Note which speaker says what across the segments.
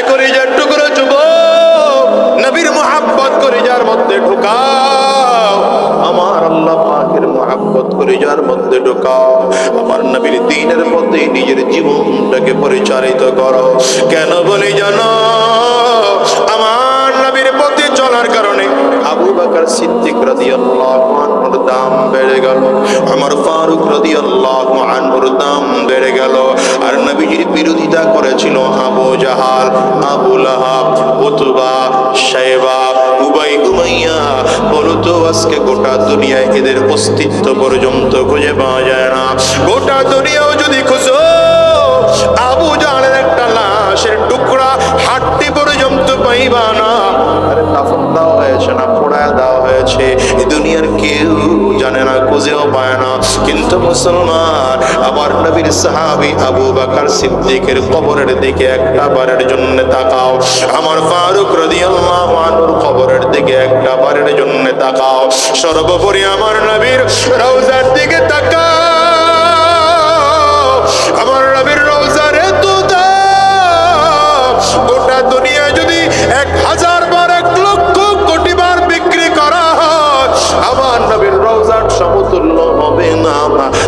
Speaker 1: কলিজার টুকরো যুবক, নবীর মুহাব্বত কলিজার মধ্যে ঢুকাও, আমার আল্লাহ পাকের মুহাব্বত কলিজার মধ্যে ঢুকাও, আমার নবীর দ্বীনের মধ্যে নিজের জীবনটাকে পরিচালিত করো। কেন বলি জানো? আমার নবীর পথে চলার কারণে আবু বকর সিদ্দিক রাদিয়াল্লাহু আনহুর দাম বেড়ে গেল, ওমর ফারুক রাদিয়াল্লাহু আনহুর দাম বেড়ে গেল। আর নবীজির বিরোধিতা করেছিল আবু জাহাল, আবু লাহাব, উতবা, শাইবা, উবাই, উমাইয়া। বলো তো আজকে গোটা দুনিয়ায় এদের অস্তিত্ব পর্যন্ত খুঁজে পাওয়া যায় না। গোটা দুনিয়াও যদি খুঁজো, আবু জাহালের একটা লাশের টুকরা হাড্ডি পর্যন্ত পাইবা না। আরে দাফন দেওয়া হয়েছে না পোড়ায় দেওয়া হয়েছে, এই দুনিয়ার কেউ জানে না, খুঁজেও পায় না। কিন্তু মুসলমান, আমার নবীর সাহাবী আবু বকর সিদ্দিকের কবরের দিকে একটা বারের জন্য তাকাও, আমার ফারুক রাদিয়াল্লাহু আনহুর কবরের দিকে একটা বারের জন্য তাকাও, সর্বোপরি আমার নবীর রওজার দিকে তাকাও। আমার নবীর রওজার এত দাম, গোটা দুনিয়া যদি 1000 বার 1 লক্ষ কোটি বার বিক্রি করা হয়, আমার নবীর রওজার সমতুল্য হবে না।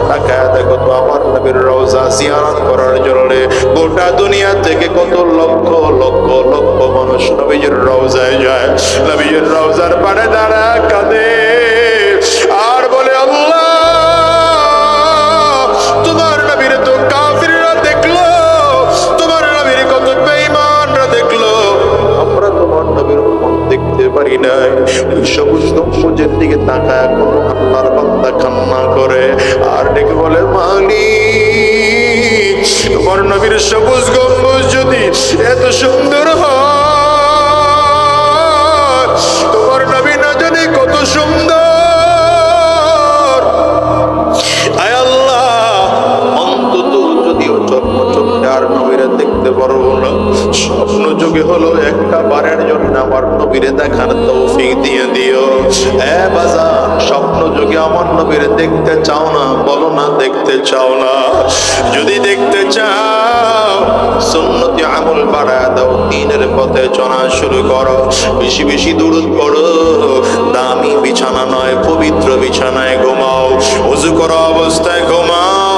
Speaker 1: তাকায় দেখো তো আমার নবীর রওজা জিয়ারত করার জন্য গোটা দুনিয়া থেকে কত লক্ষ লক্ষ লক্ষ মানুষ নবীর রওজায় যায়। নবীর রওজার পাড়ে দাঁড়ায় কাঁদে আর বলে, আল্লাহ তোমার নবীর তো কাফিররা দেখলো, তোমার নবীর কত বেঈমানরা দেখলো, আমরা তোমার নবীর মুখ দেখতে পারি নাই। ওই সবুজ গম্বুজের দিকে তাকায় কোন আল্লাহর বান্দা কান্না করে আর ডেকে বলে, মালিক তোমার নবীর সবুজ গম্বুজ যদি এত সুন্দর হয়, তোমার নবী না জানি কত সুন্দর, আয় আল্লাহ অন্তত যদিও জন্মচক্ষে আর নবীরে দেখতে পারবো না, স্বপ্ন যুগে হলো একটা বারের জন্য আমার নবীরে দেখার তৌফিক দিয়ে দিও। এ বাজার, স্বপ্ন যুগে আমার নবীরে দেখতে চাও না? বলো না দেখতে চাও না? যদি দেখতে চাও সুন্নতি আমল বাড়ায় দাও, দ্বীনের পথে চলা শুরু করো, বেশি বেশি দুরূদ পড়ো, দামি বিছানা নয় পবিত্র বিছানায় ঘুমাও, ওযু করা অবস্থায় ঘুমাও,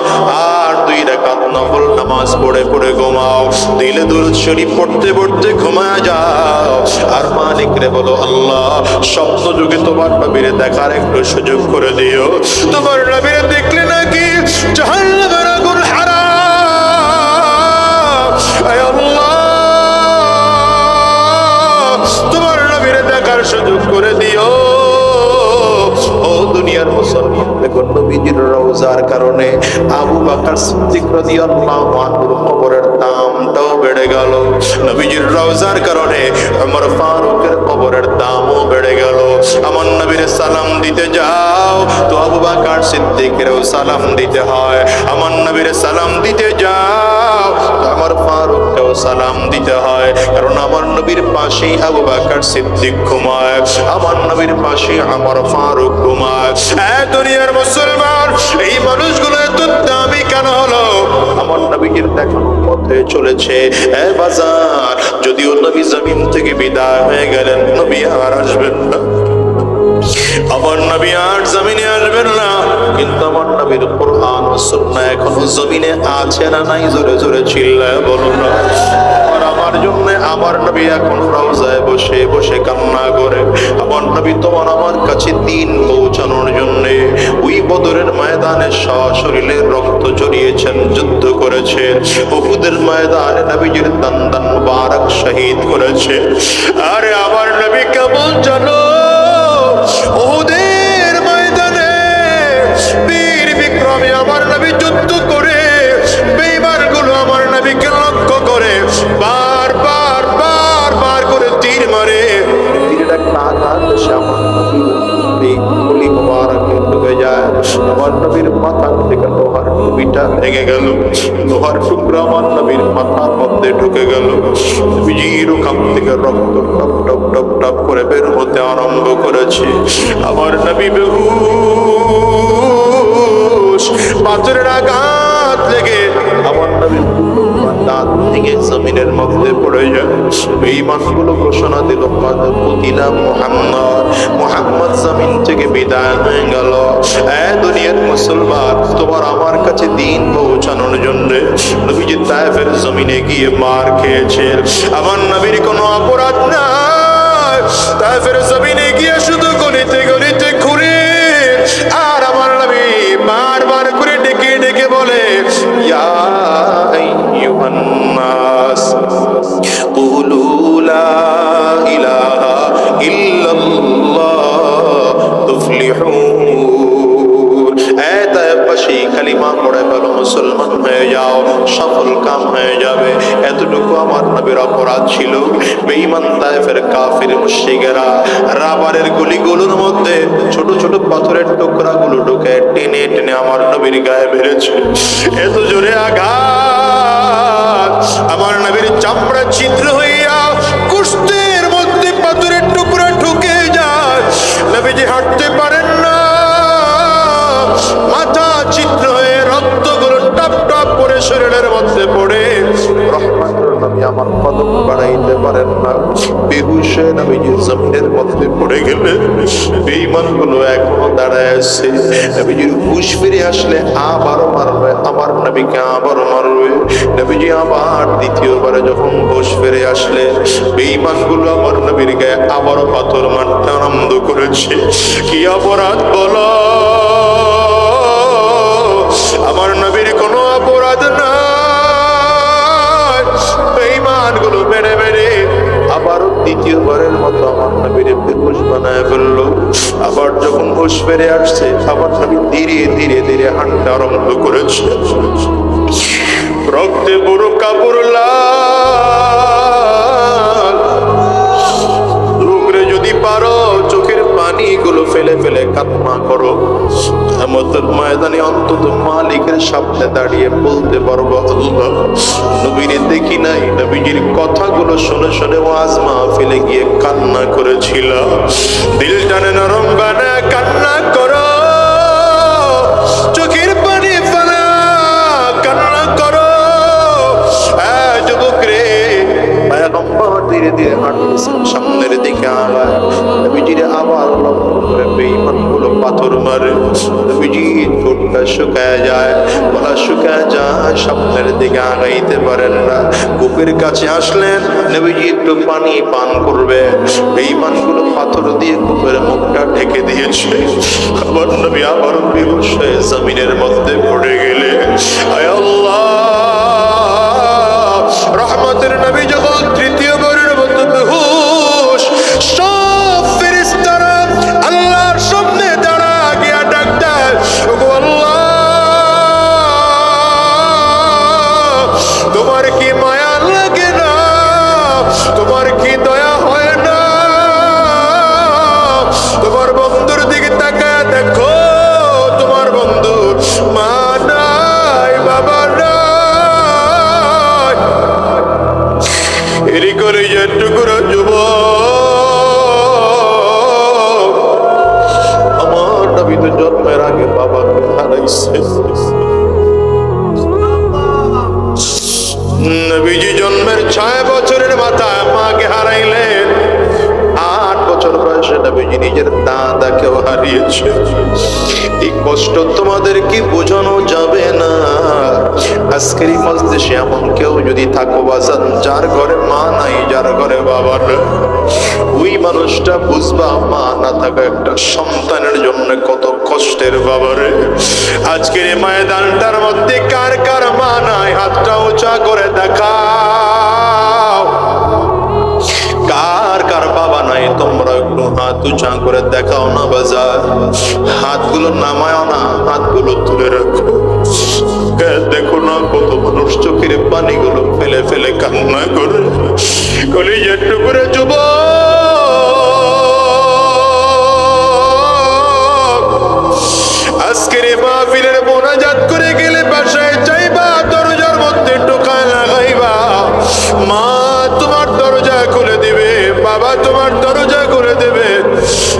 Speaker 1: আর 2 রাকাত নফল নামাজ পড়ে পড়ে ঘুমাও, দিলে দুরূদ শরীফ পড়তে পড়তে ঘুমায় যাও। আর মালিক রে বলো, আল্লাহ স্বপ্ন যুগে তোমার নবীরে দেখার একটু সুযোগ করে দিও। তোমার নবীরে দেখলে নাকি জাহান্নামের আগুন হারাম, আয় আল্লাহ তোমার নবীরে দেখার সুযোগ করে দিও। ও দুনিয়ার মুসলমান, দেখো নবীজির রওজার কারণে আবু বকর সিদ্দিক রাদিয়াল্লাহু আনহুর কবরের দামটাও বেড়ে গেল, নবীজির রওজার কারণে ওমর ফারুকের কবরের দামও বেড়ে গেল। আমার নবীর সালাম দিতে যাও তো আবু বকর সিদ্দিকেরও সালাম দিতে হয়, আমার নবীর সালাম দিতে যাও তো আমার ফারুককেও সালাম দিতে হয়, কারণ আমার নবীর পাশেই আবু বকর সিদ্দিক ঘুমায়, আমার নবীর পাশে আমার ফারুক ঘুমায়। দুনিয়ার মুসলমান, এই মানুষগুলো এত দামি কেন হলো? আমার নবীর দেখানো পথে চলেছে। এ বাজার, যদিও নবী জমিন থেকে বিদায় হয়ে গেলেন, নবী আর আসবেন না, আমার নবী আর জমিনে আসবেন না, কিন্তু আমার নবীর কুরআন ও সুন্নাহ এখনো জমিনে আছে না নাই? জোরে জোরে চিল্লায় বলুন না। আর আমার জন্য আমার নবী এখন রওজায় বসে বসে কান্না করে। আমার নবী তোমার আমার কাছে দিন পৌঁছানোর জন্য ওই বদরের ময়দানে সশরীরে রক্ত ঝরিয়েছেন, যুদ্ধ করেছেন, উহুদের ময়দানে নবীজির দান মুবারক শহীদ করেছে। আরে আমার নবী কেমন জানো, উহুদের ময়দানে বীর বিক্রমে আমার নবী যুদ্ধ করে বেঈমানগুলো আমার নবীকে লক্ষ্য করে বারবার বারবার করে তীর মারে, তীরটা আঘাত এসে আমার নবীর কলি মুবারকে ঢুকে যায়। আমার নবীর মাথা থেকে লোহার টুপিটা ভেঙে গেল, লোহার টুকরা আমার নবীর মাথার মধ্যে ঢুকে গেল, নবীজির ওখান থেকে রক্ত টপ টপ টপ টপ করে বের হতে আরম্ভ করেছে। আমার নবী বেহুশ বেহুশ, পাথরের আঘাত লেগে আমার নবীর দাঁত ভেঙে জমিনের মধ্যে পড়ে যায়। বেঈমানগুলো ঘোষণা দিল, কুতিলা মুহাম্মদ, মুহাম্মদ জমিন থেকে বিদায় হয়ে গেল। দুনিয়ার মুসলমান, তোমার আমার কাছে দিন পৌঁছানোর জন্য নবীজি তায়েফের জমিনে গিয়ে মার খেয়েছে। আমার নবীর কোনো অপরাধ নাই, তায়েফের জমিনে গিয়ে শুধু গলিতে গলিতে ঘুরে আর আমার নবী বারবার করে ডেকে ডেকে বলে, ইয়া আইয়ুহান নাস কুলু লা ইলাহা ইল্লাল্লাহ তুফলিহুন। তায়েফবাসী কালিমা পড়ে বলো, মুসলমান হয়ে যাও, সফল কাম হয়ে যাবে। এতটুকু আমার নবীর অপরাধ ছিল। বেঈমান তায়েফের কাফির মুশরিকেরা রাবারের গুলিগুলোর মধ্যে ছোট ছোট পাথরের টুকরাগুলো ঢুকে টেনে টেনে আমার নবীর গায়ে মেরেছে। এত জোরে আঘাত, আমার নবীর চামড়া ছিদ্র হইয়া কুষ্ঠের মধ্যে পাথরের টুকরা ঢুকে যায়। নবীজি হাঁটতে পারেন না, মাথা ছিদ্র হয়ে রক্তগুলো টপ টপ করে শরীরের মধ্যে পড়ে। রহমাতুল নবী আমার কদম বাড়াইতে পারেন না, বেহুশ হয়ে নবীজি জমিনের মধ্যে পড়ে গেলে বেঈমানগুলো এখনো দাঁড়ায় আছে। নবীজির হুঁশ ফিরে আসলে আবারও মারবে, আমার নবীকে আবারও মারবে। নবীজি আবার দ্বিতীয়বারে যখন হুঁশ ফিরে আসলে বেঈমানগুলো আমার নবীর গায়ে আবারও পাথর মারতে আরম্ভ করেছে। কি অপরাধ বলো? আমার নবীর কোনো অপরাধ নাই। বেঈমানগুলো মেরে মেরে আবারও দ্বিতীয়বারের মতো আমার নবীর বেহুশ বানায় ফেললো। আবার যখন হুঁশ ফিরে আসছে, আমার নবী ধীরে ধীরে ধীরে হাঁটতে আরম্ভ করেছে। রক্তে পুরো কাপড় লাল। রুগরে যদি পারো চোখের পানিগুলো ফেলে ফেলে কান্না করো। কিয়ামতের ময়দানে অন্তত মালিকের সামনে দাঁড়িয়ে বলতে পারবো, আল্লাহ নবীরে দেখি নাই, নবীজির কথাগুলো শুনে শুনে ওয়াজ মাহফিলে গিয়ে কান্না করেছিলাম। দিল টানে নরম বানায় কান্না করো, চোখের পানি ফেলা কান্না করো। যুবক রে, পয়গম্বর ধীরে ধীরে হাঁটতেছেন, সামনের দিকে আগায়। নবীজিরে আবার লক্ষ্য করে বেঈমানগুলো পাথর মারে। নবীজি ঠোঁটটা শুকায় যায়, গলা শুকায় যায়, সামনের দিকে আগাইতে পারেন না। বুকের কাছে আসলেন, নবীজি একটু পানি পান করবে, বেঈমানগুলো পাথর দিয়ে বুকের মুখটা ঢেকে দিয়েছে। আবার নবী আবার বেহুশ হয়ে জমিনের মধ্যে পড়ে গেলে, আয় আল্লাহ, রহমতের নবী যখন তৃতীয়বারের মতো বেহুশ, সব ফেরেশতারা আল্লাহর সামনে দাঁড়া গিয়া ডাক দেয়, ওগো আল্লাহ, তোমার কি মায়া লাগে না? তোমার কি দয়া হয় না? তোমার বন্ধুর দিকে তাকায় দেখো, তোমার বন্ধু মা নাই, বাবা নাই। এরি করে যেটুকুরা যুবক, আমার নবী তো জন্মের আগে বাবাকে হারাইছে। নবীজি জন্মের 6 বছরের মাথায় মাকে হারাইলেন। 8 বছর বয়সে নবীজি নিজের দাদাকেও হারিয়েছে। এই কষ্ট তোমাদের কি বোঝানো যাবে না। আজকের এই মজলিসে এমন কেউ যদি থাকো বাজান, যার ঘরে মা নাই, যার ঘরে বাবা নাই, ওই মানুষটা বুঝবা মা না থাকা একটা সন্তানের জন্য কত কষ্টের। বাবারে, আজকের এই ময়দানটার মধ্যে কার কার মা নাই, হাতটা উঁচা করে দেখাও। কার কার বাবা নাই, তোমরা একটু হাত উঁচা করে দেখাও না বাজার। হাতগুলো নামায় না, হাতগুলো তুলে রাখো। দেখো না কত মানুষ চোখের পানিগুলো ফেলে ফেলে কান্না করে। কলিজার টুকরা যুবক, আজকের এই মাহফিলের মোনাজাত করে গেলে বাসায় যাইবা, দরজার মধ্যে টোকা লাগাইবা, মা তোমার দরজা খুলে দিবে, বাবা তোমার দরজা খুলে দেবে।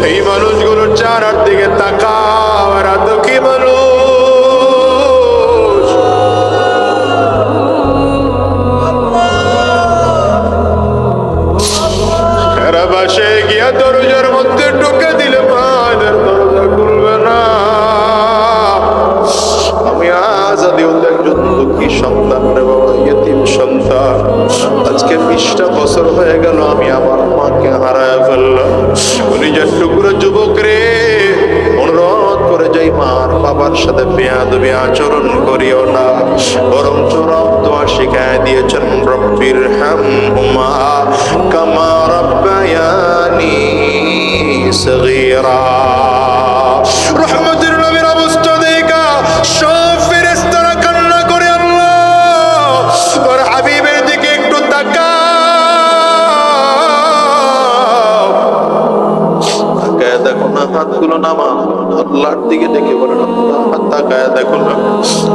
Speaker 1: এই মানুষগুলোর চেহারার দিকে তাকাও, এরা তো কি মানুষ। দরজার মধ্যে ঢুকে দিলে মায়ের দরজা খুলবে না। আমি আজাদিও একজন দুঃখী সন্তান রে বাবা, ইয়েতিম সন্তান। আজকে 20টা বছর হয়ে গেল আমি আমার মাকে হারায় ফেললাম। নিজের টুকরো যুবক রে, অনুরোধ করে যাই মার বাবার সাথে বেয়াদবি আচরণ করিও না, বরং চরম দোয়া শিখায় দিয়েছেন, রব্বির হামহুমা কামা রাব্বায়ানি সগীরা। রহমতের নবীর অবস্থা দেখা সব ফেরেশতারা কান্না করে, আল্লাহ তোর হাবিবের দিকে একটু তাকাও। তাকায় দেখো না, হাতগুলো নামা, আল্লাহর দিকে ডেকে বলেন, আল্লাহ হাত তাকায় দেখো না,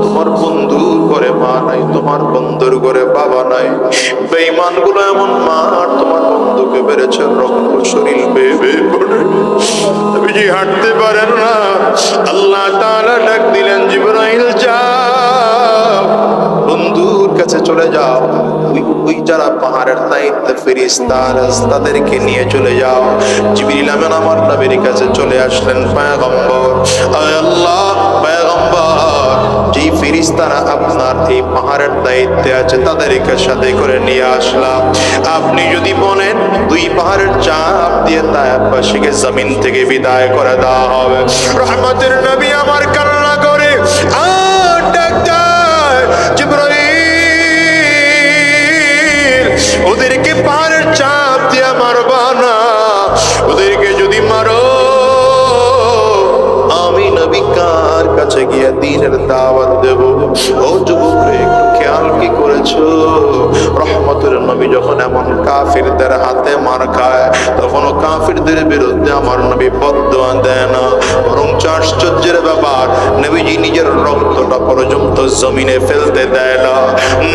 Speaker 1: তোমার বন্ধুর ঘরে মা নাই, তোমার বন্ধুর ঘরে বাবা নাই। বেঈমান গুলো এমন মার তোমার বন্ধুকে বেড়েছে, রক্ত শরীর বেয়ে বেয়ে পড়ে, নবীজি হাঁটতে পারেন না। আল্লাহ তাআলা ডাক দিলেন, জিবরাইল যাও, বন্ধুর কাছে চলে যাও, ওই যারা পাহাড়ের দায়িত্বে ফেরেশতা তাদেরকে নিয়ে চলে যাও। জিবরিল আমিন আমার নবীর কাছে চলে আসলেন, পয়গম্বর, আয় আল্লাহ পয়গম্বর, যেই ফেরেশতারা আপনার এই পাহাড়ের দায়িত্বে আছে তাদেরকে সাথে করে নিয়ে আসলাম। আপনি যদি বলেন 2 পাহাড়ের চাপ দিয়ে তায়েফবাসীকে জমিন থেকে বিদায় করে দেওয়া হবে। রহমতের নবী আমার কান্না করে আর ডাক দেয়, জিবরাইল ওদেরকে পাহাড়ের চাপ দিয়ে মারবা না, ওদেরকে যদি মারো আমি নবী কার কাছে গিয়ে দ্বীনের দাওয়াত দেব? ও যুবক রে, একটু খেয়াল কি করেছো? রহমতের নবী যখন এমন কাফিরদের হাতে মার খায়, তখনও কাফিরদের বিরুদ্ধে আমার নবী বদদোয়া দেয় না, বরং আশ্চর্যের ব্যাপার, নবীজি নিজের রক্তটা পর্যন্ত জমিনে ফেলতে দেয় না।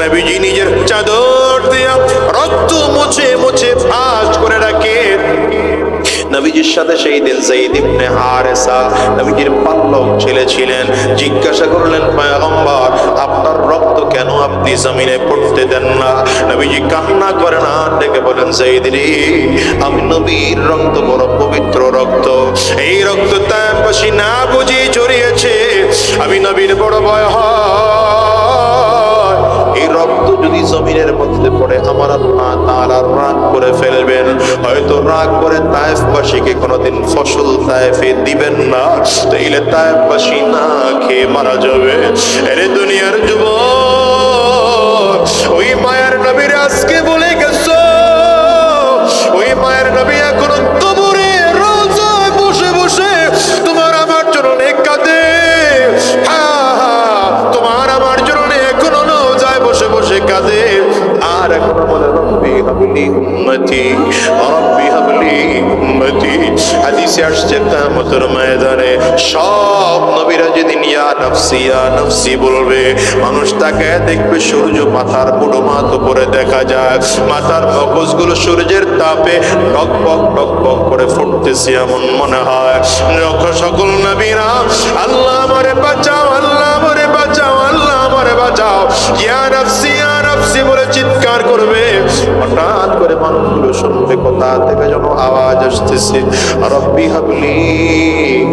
Speaker 1: নবীজি নিজের চাদর দিয়ে রক্ত মুছে মুছে ভাঁজ করে রাখে। নবীজির সাথে সেই দিন যায়েদ ইবনে হারেসা নবীজির পাল্লক ছেলে ছিলেন, জিজ্ঞাসা করলেন, পয়গম্বর আপনার রক্ত কেন আপনি জমিনে পড়তে দেন না? নবীজি কান্না করেন আর ডেকে বলেন, যায়েদ রে, আমি নবীর রক্ত বড় পবিত্র রক্ত, এই রক্ত তায়েফবাসী না বুঝে জড়িয়েছে, আমি নবীর বড় ভয় হয়, এই রক্ত যদি জমিনের মধ্যে পড়ে আমার আল্লাহ তাআলা রাগ করে ফেলবেন, হয়তো রাগ করে তায়েফবাসীকে কোনোদিন ফসল তায়েফে দিবেন না, তাইলে তায়েফবাসী না খেয়ে মারা যাবে। এরে দুনিয়ার যুবক, ওই মায়ের নবীর আজকে বলে গেছো, ওই মায়ের নবী এখনো কবরে রোজায় বসে বসে তোমার আমার জন্য কাঁদে। তোমার আমার জন্য এখনো রোজায় বসে বসে কাঁদে, আর এখনো বলে, রব্বি হাবলি উম্মতি, রব্বি হাবলি উম্মতি। হাদিসে আসছে কিয়ামতের ময়দানে সব নবীরা যেদিন ইয়া নফসি বলবে, মানুষ তাকে দেখবে, সূর্য মাথার বুড়ো মাথ উপরে দেখা যায়, মাথার মগজগুলো সূর্যের তাপে টকবক টকবক করে ফুটতেছে এমন মনে হয়। সকল নবীরা আল্লাহ আমারে বাঁচাও, আল্লাহ আমারে বাঁচাও, আল্লাহ আমারে বাঁচাও, ইয়া নফসি বলে চিৎকার করবে। হঠাৎ করে মানুষগুলো শুনবে কোথা থেকে যেন আওয়াজ আসতেছে, রব্বি হাবলি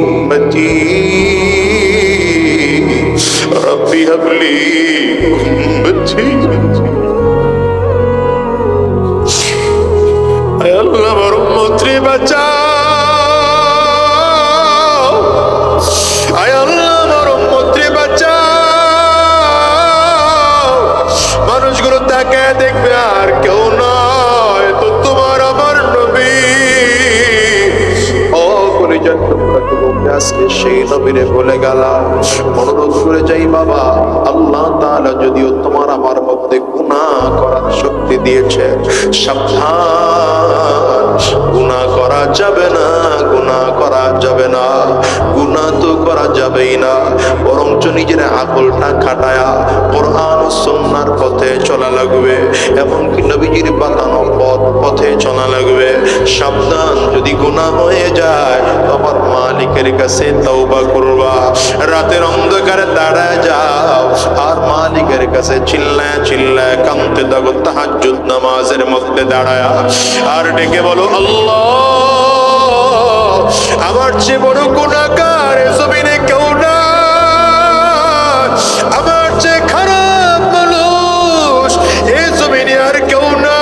Speaker 1: উম্মতি, রব্বি হাবলি উম্মতি। আয় আল্লাহ আমার উম্মতরে বাঁচাও, আয় আল্লাহ আমার উম্মতরে বাঁচাও। মানুষগুলো তাকে দেখবে আর কেউ নয় তো তোমার আমার নবী। ও কলিজার টুকরা যুবক, আজকে সেই নবীরে বলে গেলাম, অনুরোধ করে যাই বাবা, আল্লাহ তাআলা যদিও তোমার আমার মধ্যে গুনাহ করার শক্তি দিয়েছে, সাবধান, গুনাহ করা যাবে না, গুনাহ করা যাবে না, গুনাহ তো করা যাবেই না, বরঞ্চ নিজের আকলটা খাটায়া কোরআন ও সুন্নাহর পথে চলা লাগবে, এমনকি নবীজির বাতানো পথে চলা লাগবে। সাবধান, যদি গুনাহ হয়ে যায় তোমার মালিকের কাছে তওবা করবা, রাতের অন্ধকারে দাঁড়ায় যাও আর মালিকের কাছে চিল্লায় চিল্লায় কাঁদতে থাকো, তাহাজ্জুদ নামাজের মধ্যে দাঁড়ায়া আর ডেকে বলো, আল্লাহ আমার চেয়ে বড় গুনাহগার এ জমিনে কেউ না, আমার চেয়ে খারাপ মানুষ এ জমিনে আর কেউ না,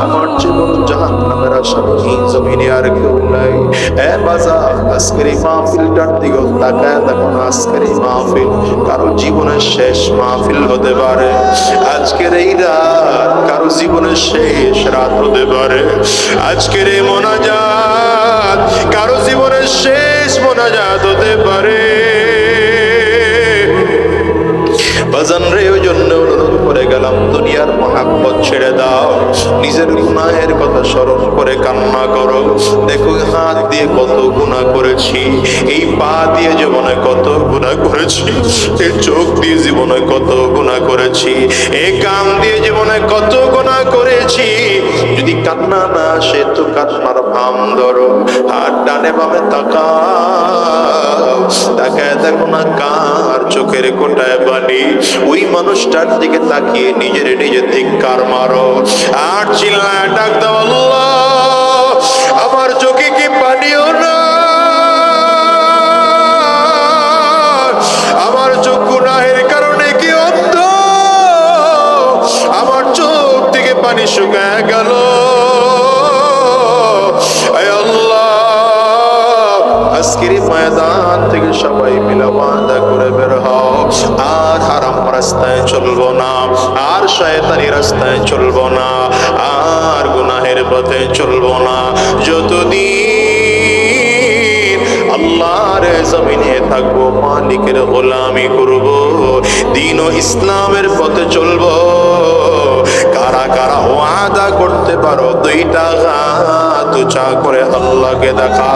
Speaker 1: আমার চেয়ে বড় জাহান্নামের আসামি জমিনে আর কেউ নাই। এ বাজার, আজকের এই মাহফিলটার দিকে তাকায় দেখো না, আজকের এই মাহফিল কারো জীবনের শেষ মাহফিল হতে পারে, আজকের এই রাত কারো জীবনের শেষ রাত হতে পারে, আজকের এই মোনাজাত কারো জীবনের শেষ মোনাজাত হতে পারে। বাজান রে, ওই জন্য অনুরোধ করে গেলাম, দুনিয়ার মহাব্বত ছেড়ে দাও, নিজের গুনাহের কথা স্মরণ করে কান্না করো। দেখো হাত দিয়ে কত গুনাহ করেছি, এই পা দিয়ে জীবনে কত গুনাহ করেছি, এই চোখ দিয়ে জীবনে কত গুনাহ করেছি, এই কান দিয়ে জীবনে কত গুনাহ করেছি। যদি কান্না না আসে তো কান্নার ভাম ধরো, হাত ডানে বামে তাকাও, তাকায় দেখো না কার চোখের কোটায় পানি, ওই মানুষটার দিকে তাকিয়ে নিজের নিজে ধিক্কার মারো আর চিল্লায় ডাক দাও, আল্লাহ আমার চোখে কি পানিও না, আমার চোখ গুনাহের কারণে কি অন্ধ, আমার চোখ থেকে পানি শুকায় গেল। আজকের ময়দান থেকে সবাই মিলে ওয়াদা করে বের হও, আর হারাম রাস্তায় চলবো না, আর শয়তানি রাস্তায় চলবো না, আর গুনাহের পথে চলবো না। যতদিন আল্লাহর জমিনে থাকবো, মালিকের গোলামি করব, দ্বীন ও ইসলামের পথে চলবো। কারা কারা ওয়াদা করতে পারো? দুইটা হাত উঁচা করে আল্লাহকে দেখা।